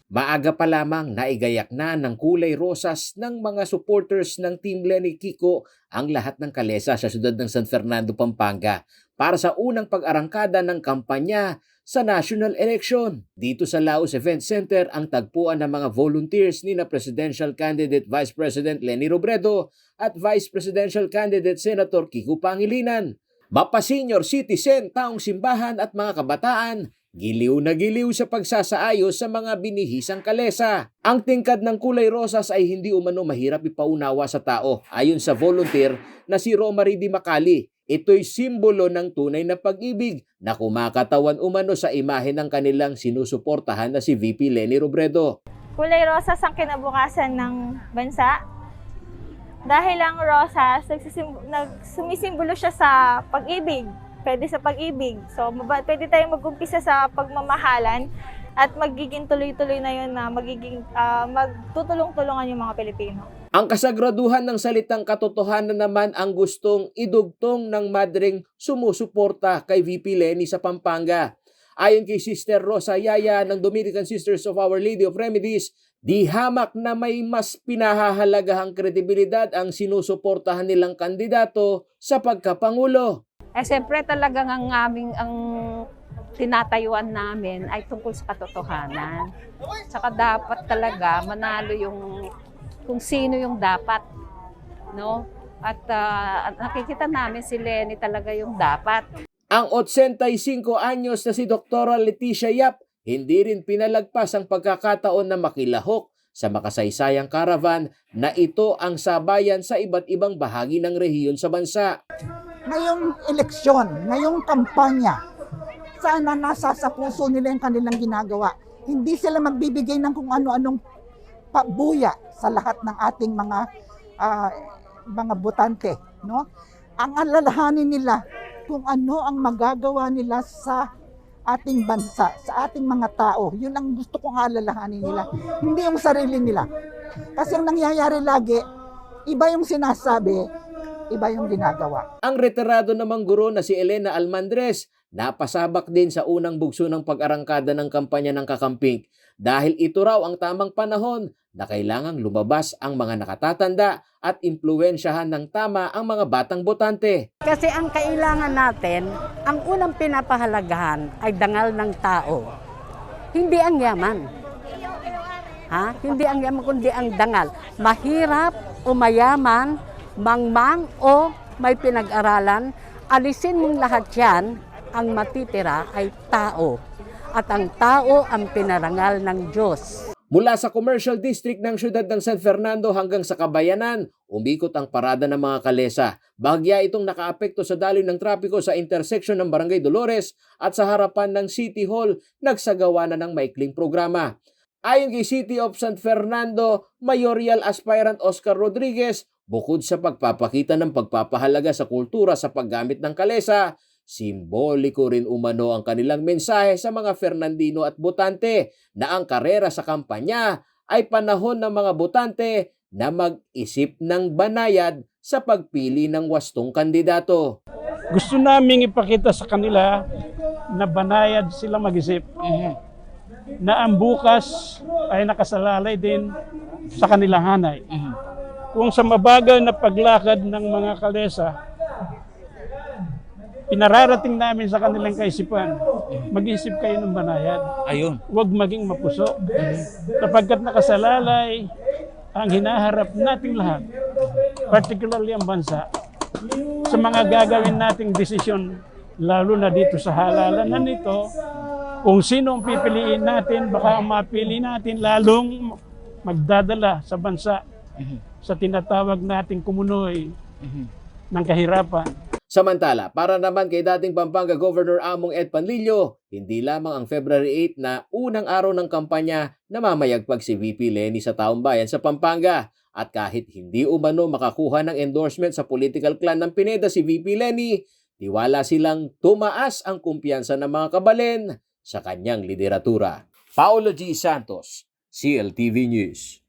Maaga pa lamang naigayak na ng kulay rosas ng mga supporters ng Team Lenny Kiko ang lahat ng kalesa sa siyudad ng San Fernando, Pampanga para sa unang pag-arangkada ng kampanya sa national election. Dito sa Laos Event Center ang tagpuan ng mga volunteers ni na Presidential Candidate Vice President Leni Robredo at Vice Presidential Candidate Senator Kiko Pangilinan. Mapa senior citizen, taong simbahan at mga kabataan, giliw na giliw sa pagsasaayos sa mga binihisang kalesa. Ang tingkad ng kulay rosas ay hindi umano mahirap ipaunawa sa tao. Ayon sa volunteer na si Romary Di Macali, ito'y simbolo ng tunay na pag-ibig na kumakatawan umano sa imahe ng kanilang sinusuportahan na si VP Leni Robredo. Kulay rosas ang kinabukasan ng bansa. Dahil ang rosas, sumisimbolo siya sa pag-ibig. Pwede sa pag-ibig. So, pwede tayong mag-umpisa sa pagmamahalan at magiging tuloy-tuloy na yun na magtutulong-tulungan yung mga Pilipino. Ang kasagraduhan ng salitang katotohanan naman ang gustong idugtong ng madring sumusuporta kay VP Leni sa Pampanga. Ayon kay Sister Rosa Yaya ng Dominican Sisters of Our Lady of Remedies, di hamak na may mas pinahahalagahang kredibilidad ang sinusuportahan nilang kandidato sa pagkapangulo. Siyempre talagang ang tinatayuan namin ay tungkol sa katotohanan. Saka dapat talaga manalo yung kung sino yung dapat, no? At nakikita namin si Leni talaga yung dapat. Ang 85 anyos na si Dr. Leticia Yap hindi rin pinalagpas ang pagkakataon na makilahok sa makasaysayang caravan na ito ang sabayan sa iba't ibang bahagi ng rehiyon sa bansa. Ngayong eleksyon, ngayong kampanya, sana nasa sa puso nila yung kanilang ginagawa. Hindi sila magbibigay ng kung ano-anong pabuya sa lahat ng ating mga botante, no? Ang alalahanin nila kung ano ang magagawa nila sa ating bansa, sa ating mga tao. Yun ang gusto kong alalahanin nila, hindi yung sarili nila. Kasi ang nangyayari lagi, iba yung sinasabi, iba yung ginagawa. Ang retirado namang guro na si Elena Almandres, napasabak din sa unang bugso ng pag-arangkada ng kampanya ng kakamping dahil ito raw ang tamang panahon na kailangang lumabas ang mga nakatatanda at impluwensyahan ng tama ang mga batang botante. Kasi ang kailangan natin, ang unang pinapahalagahan ay dangal ng tao. Hindi ang yaman. Hindi ang yaman, kundi ang dangal. Mahirap o mayaman, mangmang o may pinag-aralan, alisin mong lahat yan, ang matitira ay tao. At ang tao ang pinarangal ng Diyos. Mula sa commercial district ng siyudad ng San Fernando hanggang sa Kabayanan, umikot ang parada ng mga kalesa. Bahagya itong nakaapekto sa daloy ng trapiko sa intersection ng Barangay Dolores at sa harapan ng City Hall, nagsagawa na ng maikling programa. Ayon kay City of San Fernando, Mayoral Aspirant Oscar Rodriguez, bukod sa pagpapakita ng pagpapahalaga sa kultura sa paggamit ng kalesa, simboliko rin umano ang kanilang mensahe sa mga Fernandino at botante na ang karera sa kampanya ay panahon ng mga botante na mag-isip ng banayad sa pagpili ng wastong kandidato. Gusto naming ipakita sa kanila na banayad sila mag-isip. Na ang bukas ay nakasalalay din sa kanilang hanay. Kung sa mabagal na paglakad ng mga kalesa, pinararating namin sa kanilang kaisipan, mag-isip kayo ng banayad. Ayun. Huwag maging mapuso. Sapagkat nakasalalay ang hinaharap nating lahat, particularly ang bansa, sa mga gagawin nating desisyon, lalo na dito sa halalanan nito, kung sino ang pipiliin natin, baka ang mapili natin lalong magdadala sa bansa sa tinatawag nating kumunoy ng kahirapan. Samantala, para naman kay dating Pampanga Governor Among Ed Panlilio, hindi lamang ang February 8 na unang araw ng kampanya na mamayagpag si VP Leni sa taong bayan sa Pampanga. At kahit hindi umano makakuha ng endorsement sa political clan ng Pineda si VP Leni, tiwala silang tumaas ang kumpiyansa ng mga kabalen sa kanyang lideratura. Paolo G. Santos, CLTV News.